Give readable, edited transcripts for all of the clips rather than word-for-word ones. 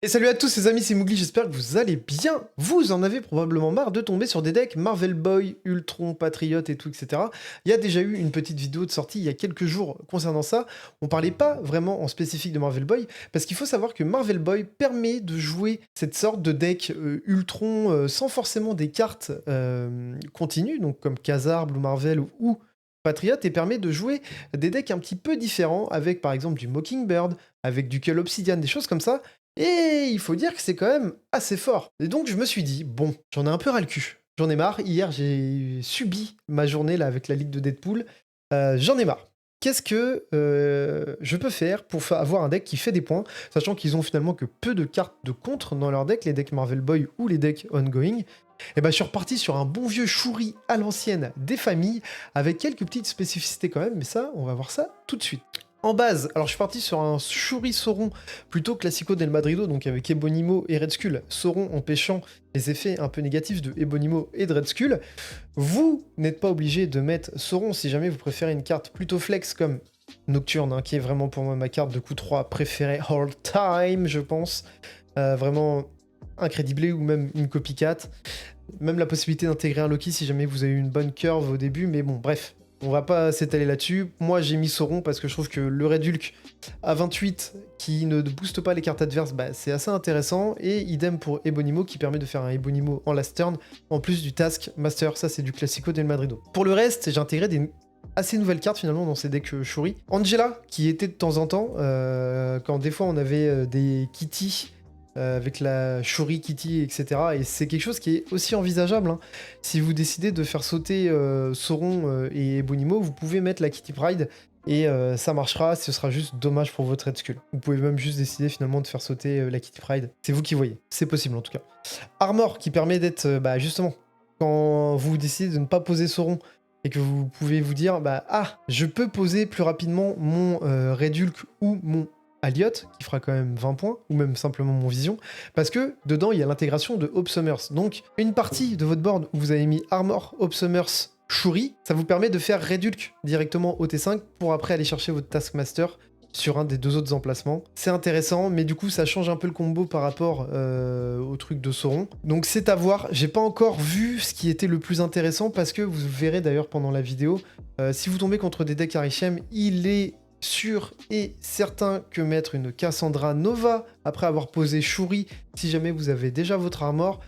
Et salut à tous les amis, c'est Mowgli, j'espère que vous allez bien. Vous en avez probablement marre de tomber sur des decks Marvel Boy, Ultron, Patriot et tout, etc. Il y a déjà eu une petite vidéo de sortie il y a quelques jours concernant ça. On parlait pas vraiment en spécifique de Marvel Boy, parce qu'il faut savoir que Marvel Boy permet de jouer cette sorte de deck Ultron sans forcément des cartes continues, donc comme Khazar, Blue Marvel ou Patriot, et permet de jouer des decks un petit peu différents, avec par exemple du Mockingbird, avec du Cull Obsidian, des choses comme ça. Et il faut dire que c'est quand même assez fort. Et donc je me suis dit, bon, j'en ai un peu ras le cul. J'en ai marre. Hier, j'ai subi ma journée là avec la ligue de Deadpool. J'en ai marre. Qu'est-ce que je peux faire pour avoir un deck qui fait des points, sachant qu'ils ont finalement que peu de cartes de contre dans leur deck, les decks Marvel Boy ou les decks ongoing. Et ben je suis reparti sur un bon vieux Shuri à l'ancienne des familles, avec quelques petites spécificités quand même, mais ça, on va voir ça tout de suite. En base, alors je suis parti sur un Shuri Sauron plutôt classico del Madrido, donc avec Ebonimo et Red Skull. Sauron empêchant les effets un peu négatifs de Ebonimo et de Red Skull. Vous n'êtes pas obligé de mettre Sauron si jamais vous préférez une carte plutôt flex comme Nocturne, hein, qui est vraiment pour moi ma carte de coup 3 préférée all time, je pense. Vraiment incrédible ou même une copycat. Même la possibilité d'intégrer un Loki si jamais vous avez eu une bonne curve au début, mais bon, bref. On va pas s'étaler là-dessus. Moi, j'ai mis Sauron parce que je trouve que le Red Hulk à 28 qui ne booste pas les cartes adverses, bah, c'est assez intéressant. Et idem pour Ebonimo qui permet de faire un Ebonimo en last turn, en plus du Task Master. Ça, c'est du Classico del Madrido. Pour le reste, j'ai intégré des assez nouvelles cartes finalement dans ces decks Shuri. Angela, qui était de temps en temps, quand des fois on avait des Kitty, avec la Shuri Kitty, etc. Et c'est quelque chose qui est aussi envisageable. Hein. Si vous décidez de faire sauter Sauron et Ebonimo, vous pouvez mettre la Kitty Pride et ça marchera, ce sera juste dommage pour votre Red Skull. Vous pouvez même juste décider finalement de faire sauter la Kitty Pride. C'est vous qui voyez, c'est possible en tout cas. Armor qui permet d'être, justement, quand vous décidez de ne pas poser Sauron et que vous pouvez vous dire, je peux poser plus rapidement mon Red Hulk ou mon Aliot, qui fera quand même 20 points, ou même simplement mon Vision, parce que dedans, il y a l'intégration de Hope Summers. Donc, une partie de votre board où vous avez mis Armor, Hope Summers, Shuri, ça vous permet de faire Red Hulk directement au T5 pour après aller chercher votre Taskmaster sur un des deux autres emplacements. C'est intéressant, mais du coup, ça change un peu le combo par rapport au truc de Sauron. Donc, c'est à voir. J'ai pas encore vu ce qui était le plus intéressant, parce que vous verrez d'ailleurs pendant la vidéo, si vous tombez contre des decks Arishem, il est sûr et certain que mettre une Cassandra Nova après avoir posé Shuri, si jamais vous avez déjà votre armor,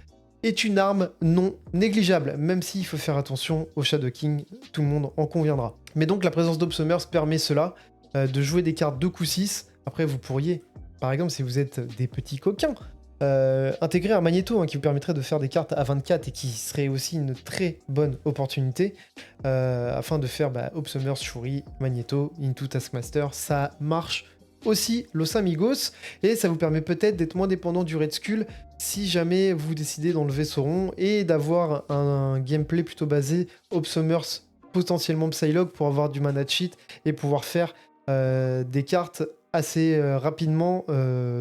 est une arme non négligeable, même s'il faut faire attention au Shadow King, tout le monde en conviendra. Mais donc la présence d'Obsomers permet cela, de jouer des cartes 2 coups 6. Après vous pourriez, par exemple si vous êtes des petits coquins, intégrer un Magneto qui vous permettrait de faire des cartes à 24 et qui serait aussi une très bonne opportunité afin de faire Obsomers, Shuri, Magneto, Into Taskmaster. Ça marche aussi, Los Amigos, et ça vous permet peut-être d'être moins dépendant du Red Skull si jamais vous décidez d'enlever Sauron et d'avoir un gameplay plutôt basé Obsomers, potentiellement Psylocke pour avoir du mana cheat et pouvoir faire des cartes assez rapidement,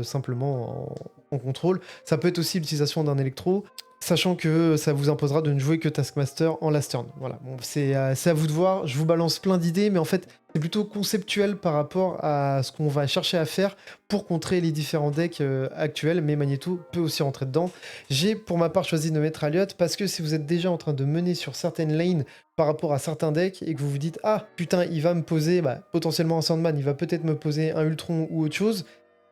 simplement en contrôle. Ça peut être aussi l'utilisation d'un électro, sachant que ça vous imposera de ne jouer que Taskmaster en last turn. Voilà, bon, c'est à vous de voir, je vous balance plein d'idées, mais en fait, c'est plutôt conceptuel par rapport à ce qu'on va chercher à faire pour contrer les différents decks actuels, mais Magneto peut aussi rentrer dedans. J'ai pour ma part choisi de mettre Aliot, parce que si vous êtes déjà en train de mener sur certaines lanes par rapport à certains decks, et que vous vous dites « Ah, putain, il va me poser potentiellement un Sandman, il va peut-être me poser un Ultron ou autre chose »,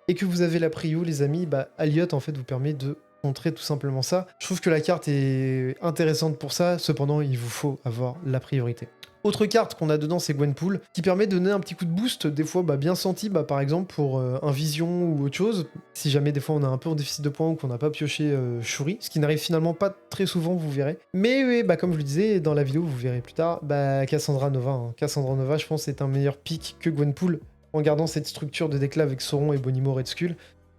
et que vous avez la prio, les amis, Aliot en fait vous permet de contrer tout simplement ça. Je trouve que la carte est intéressante pour ça, cependant il vous faut avoir la priorité. Autre carte qu'on a dedans, c'est Gwenpool, qui permet de donner un petit coup de boost, des fois bien senti, par exemple pour un Vision ou autre chose, si jamais des fois on a un peu en déficit de points ou qu'on n'a pas pioché Shuri, ce qui n'arrive finalement pas très souvent, vous verrez. Mais oui, comme je le disais dans la vidéo, vous verrez plus tard, Cassandra Nova. Cassandra Nova, je pense, est un meilleur pick que Gwenpool, en gardant cette structure de deck là avec Sauron et Ebonimo Red Skull.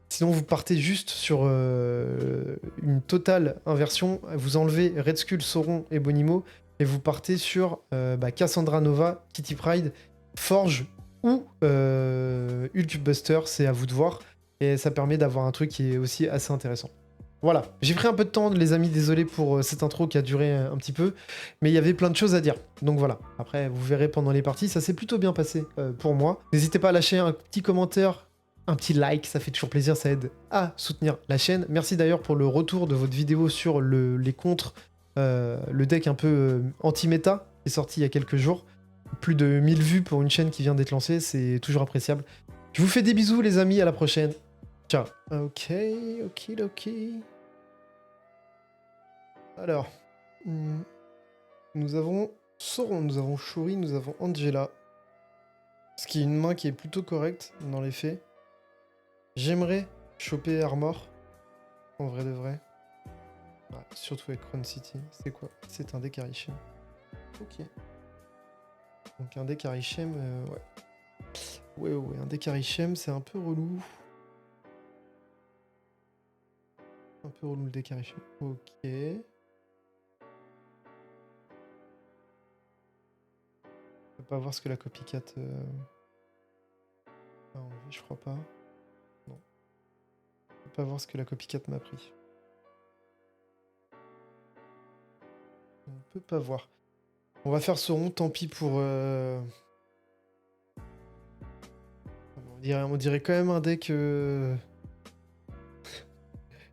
Sinon, vous partez juste sur une totale inversion, vous enlevez Red Skull, Sauron et Ebonimo, et vous partez sur Cassandra Nova, Kitty Pride, Forge ou Hulkbuster, c'est à vous de voir, et ça permet d'avoir un truc qui est aussi assez intéressant. Voilà, j'ai pris un peu de temps, les amis, désolé pour cette intro qui a duré un petit peu, mais il y avait plein de choses à dire, donc voilà. Après, vous verrez pendant les parties, ça s'est plutôt bien passé pour moi. N'hésitez pas à lâcher un petit commentaire un petit like, ça fait toujours plaisir, ça aide à soutenir la chaîne. Merci d'ailleurs pour le retour de votre vidéo sur les contres, le deck un peu anti-méta, qui est sorti il y a quelques jours. Plus de 1000 vues pour une chaîne qui vient d'être lancée, c'est toujours appréciable. Je vous fais des bisous les amis, à la prochaine. Ciao. Ok. Alors, nous avons Sauron, nous avons Shuri, nous avons Angela. Ce qui est une main qui est plutôt correcte dans les faits. J'aimerais choper Armor, en vrai de vrai. Ouais, surtout avec Crown City. C'est quoi? C'est un deck Arishem. Ok. Donc un deck Arishem, ouais. Ouais, un deck Arishem, c'est un peu relou. Un peu relou le deck Arishem. Ok. On peut pas voir ce que la copycat... a envie, je crois pas. Non. On peut pas voir ce que la copycat m'a pris. On peut pas voir. On va faire Sauron, tant pis pour... On dirait quand même un deck...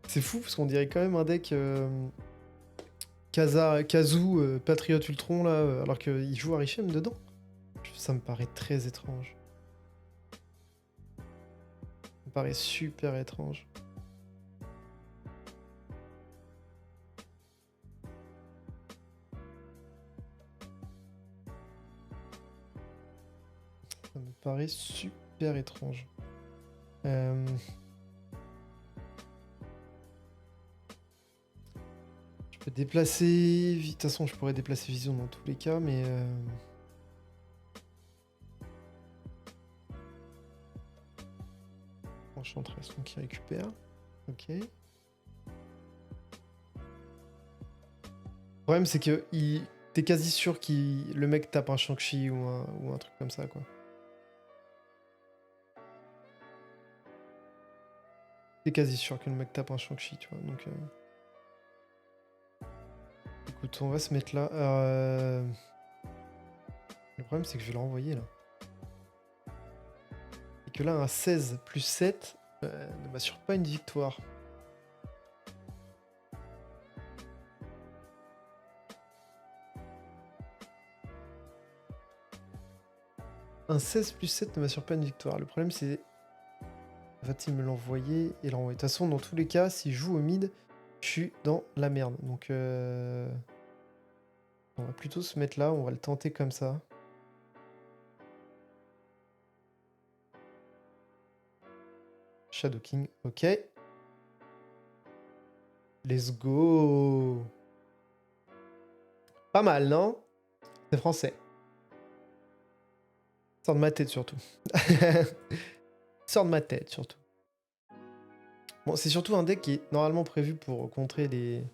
C'est fou, parce qu'on dirait quand même un deck... Kazu, Patriot Ultron, là, alors qu'il joue Arishem dedans. Ça me paraît très étrange. Ça me paraît super étrange. Ça me paraît super étrange. Je peux déplacer... De toute façon, je pourrais déplacer Vision dans tous les cas, mais... Enchantress, donc il récupère. Ok. Le problème, c'est que t'es quasi sûr que le mec tape un Shang-Chi ou un truc comme ça, quoi. T'es quasi sûr que le mec tape un Shang-Chi, tu vois, donc... Écoute, on va se mettre là. Le problème, c'est que je vais le renvoyer, là. Et que là, un 16 plus 7 ne m'assure pas une victoire. Un 16 plus 7 ne m'assure pas une victoire. Le problème, c'est... Va-t-il me l'envoyer et l'envoyer? De toute façon, dans tous les cas, si je joue au mid, je suis dans la merde. Donc, on va plutôt se mettre là. On va le tenter comme ça. Shadow King, ok. Let's go. Pas mal, non? C'est français. Sors de ma tête, surtout. Sors de ma tête, surtout. Bon, c'est surtout un deck qui est normalement prévu pour contrer les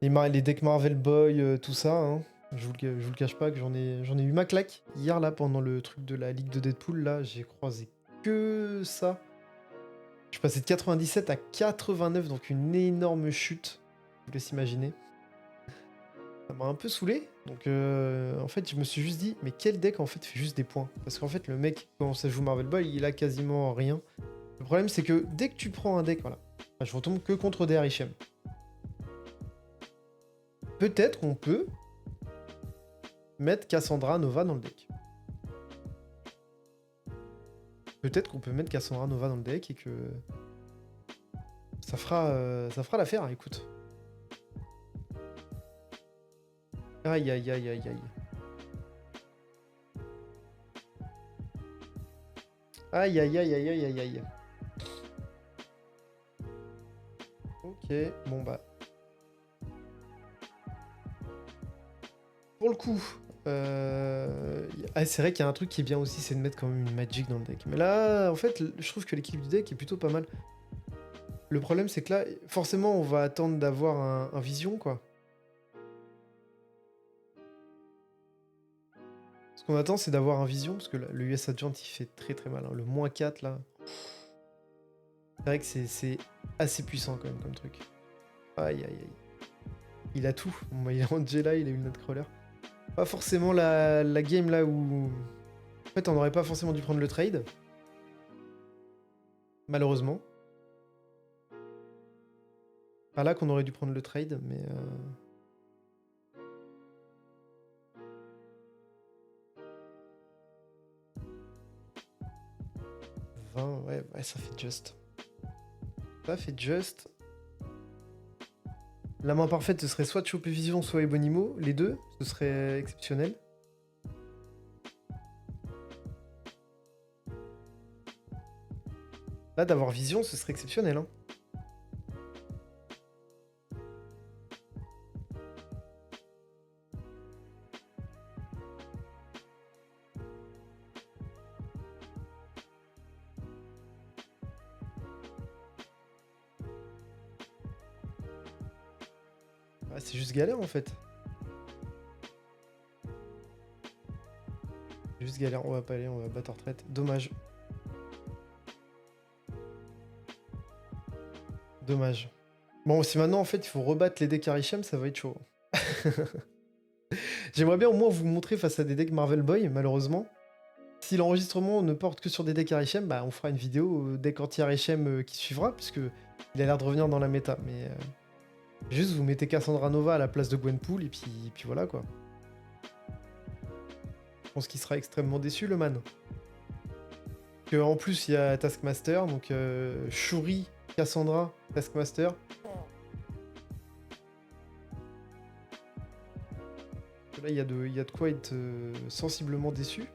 decks Marvel Boy, tout ça. Hein. Je vous le cache pas que j'en ai eu ma claque. Hier, là, pendant le truc de la Ligue de Deadpool, là, j'ai croisé que ça. Je suis passé de 97 à 89, donc une énorme chute. Je vous laisse imaginer. Ça m'a un peu saoulé. Donc, en fait, je me suis juste dit, mais quel deck, en fait, fait juste des points? Parce qu'en fait, le mec, quand ça joue Marvel Boy, il a quasiment rien. Le problème, c'est que dès que tu prends un deck, voilà, je retombe que contre des Arishem. Peut-être qu'on peut mettre Cassandra Nova dans le deck. Peut-être qu'on peut mettre Cassandra Nova dans le deck et que ça fera l'affaire, écoute. Aïe, aïe, aïe, aïe, aïe. Aïe, aïe, aïe, aïe, aïe, aïe, aïe. Ok, bon bah. Pour le coup, c'est vrai qu'il y a un truc qui est bien aussi, c'est de mettre quand même une Magic dans le deck. Mais là, en fait, je trouve que l'équilibre du deck est plutôt pas mal. Le problème, c'est que là, forcément, on va attendre d'avoir un Vision, quoi. Ce qu'on attend, c'est d'avoir un Vision, parce que le US Adjant, il fait très très mal. Hein. Le -4, là. C'est vrai que c'est assez puissant, quand même, comme truc. Aïe, aïe, aïe. Il a tout. Bon, il a Angela, il a eu le Nightcrawler. Pas forcément la game, là, où... En fait, on n'aurait pas forcément dû prendre le trade. malheureusement. Pas là qu'on aurait dû prendre le trade, mais... 20, ouais, ça fait just. Ça fait just. La main parfaite, ce serait soit Choper Vision, soit Ebonimo. Les deux, ce serait exceptionnel. Là, d'avoir Vision, ce serait exceptionnel. Hein. Ah, c'est juste galère en fait. C'est juste galère, on va pas aller, on va battre en retraite. Dommage. Dommage. Bon, si maintenant en fait il faut rebattre les decks Arishem, ça va être chaud. J'aimerais bien au moins vous montrer face à des decks Marvel Boy, malheureusement. Si l'enregistrement ne porte que sur des decks Arishem, bah on fera une vidéo deck anti-Arishem qui suivra, puisque il a l'air de revenir dans la méta. Mais juste vous mettez Cassandra Nova à la place de Gwenpool, et puis voilà quoi. Je pense qu'il sera extrêmement déçu le man. En plus il y a Taskmaster, donc Shuri, Cassandra, Taskmaster. Là il y a de quoi être sensiblement déçu.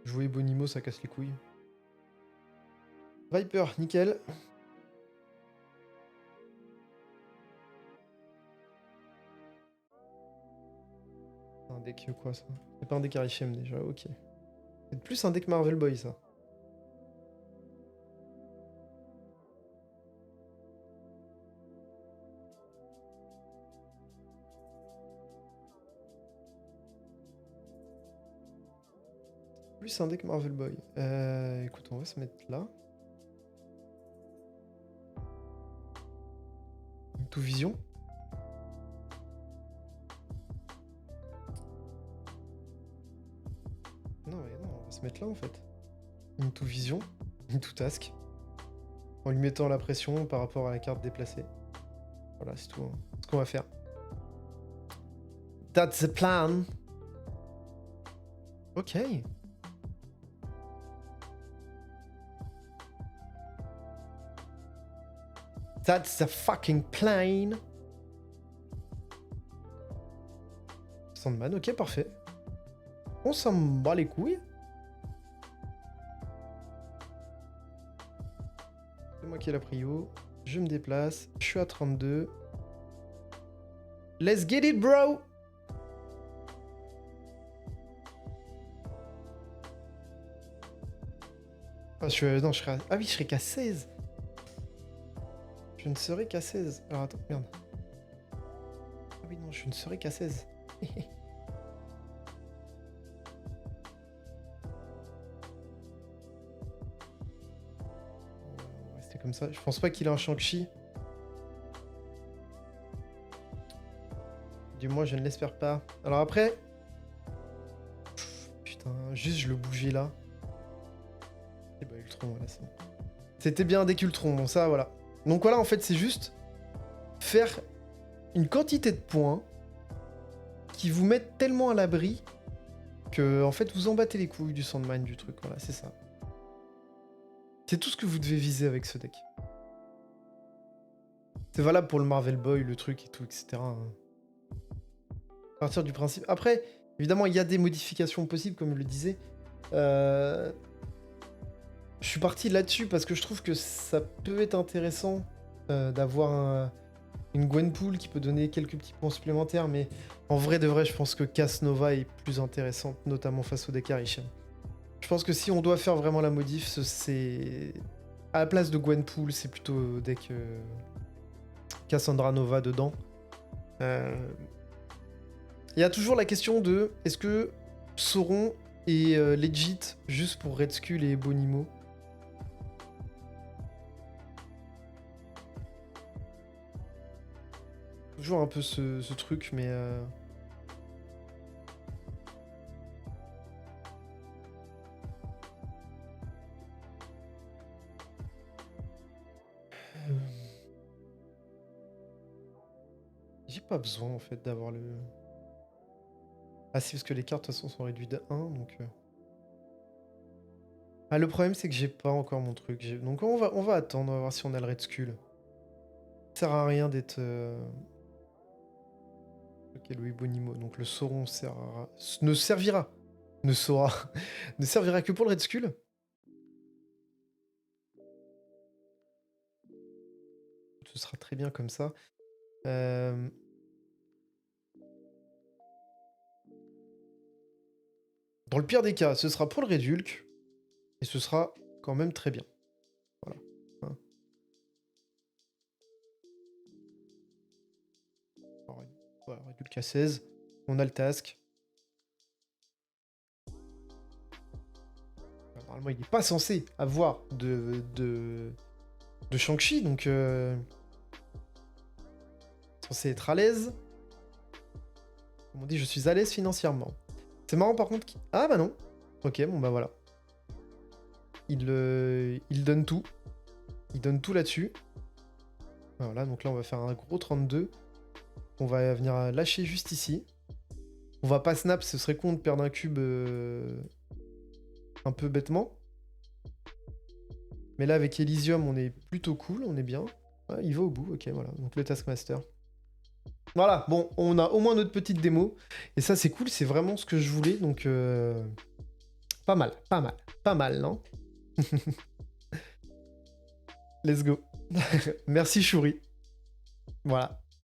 Jouer Bonimo, ça casse les couilles. Viper, nickel. C'est un deck quoi ça? C'est pas un deck Arishem déjà, ok. C'est plus un deck Marvel Boy ça. Plus un deck Marvel Boy. Écoute, on va se mettre là. Into Vision. Non, mais non, on va se mettre là en fait. Into Vision, Into Task. En lui mettant la pression par rapport à la carte déplacée. Voilà, c'est tout. Hein. Ce qu'on va faire. That's the plan. Ok. That's the fucking plan. Sandman, ok, parfait. On s'en bat les couilles. C'est moi qui ai la prio. Je me déplace. Je suis à 32. Let's get it, bro! Ah, non, je serai ah oui, je serai qu'à 16. Je ne serai qu'à 16. Alors attends, merde. Ah oui, non, je ne serai qu'à 16. On va rester comme ça. Je pense pas qu'il a un Shang-Chi. Du moins, je ne l'espère pas. Alors après... Putain, juste je le bougeais là. Et bah Ultron, voilà, c'est bon. C'était bien un deck Ultron, bon ça, voilà. Donc voilà, en fait, c'est juste faire une quantité de points qui vous mettent tellement à l'abri que, en fait, vous en battez les couilles du Sandman, du truc, voilà, c'est ça. C'est tout ce que vous devez viser avec ce deck. C'est valable pour le Marvel Boy, le truc et tout, etc. À partir du principe... Après, évidemment, il y a des modifications possibles, comme je le disais. Je suis parti là-dessus parce que je trouve que ça peut être intéressant d'avoir une Gwenpool qui peut donner quelques petits points supplémentaires, mais en vrai de vrai, je pense que Cass Nova est plus intéressante, notamment face au deck Arishem. Je pense que si on doit faire vraiment la modif, c'est... À la place de Gwenpool, c'est plutôt deck Cassandra Nova dedans. Il y a toujours la question de est-ce que Sauron est legit juste pour Red Skull et Bonimo? Toujours un peu ce truc, mais... pas besoin en fait d'avoir le... Ah si, parce que les cartes de toute façon sont réduites de 1, donc... Ah, le problème c'est que j'ai pas encore mon truc. Donc on va attendre, on va voir si on a le Red Skull. Ça sert à rien d'être... Ok, Louis Bonimo. Donc le Sauron ne servira. Ne saura. Ne servira que pour le Red Skull. Ce sera très bien comme ça. Dans le pire des cas, ce sera pour le Rédulque. Et ce sera quand même très bien. Voilà. Hein. Alors, voilà, Rédulque à 16. On a le task. Normalement, il n'est pas censé avoir de Shang-Chi, donc... Censé être à l'aise. Comme on dit, je suis à l'aise financièrement. C'est marrant par contre... Ah bah non. Ok, bon bah voilà. Il donne tout. Il donne tout là-dessus. Voilà, donc là on va faire un gros 32. On va venir lâcher juste ici. On va pas snap, ce serait con de perdre un cube un peu bêtement. Mais là avec Elysium on est plutôt cool, on est bien. Ah, il va au bout, ok voilà. Donc le Taskmaster. Voilà, bon, on a au moins notre petite démo. Et ça c'est cool, c'est vraiment ce que je voulais. Donc pas mal, pas mal, pas mal, non? Let's go. Merci Chouri. Voilà.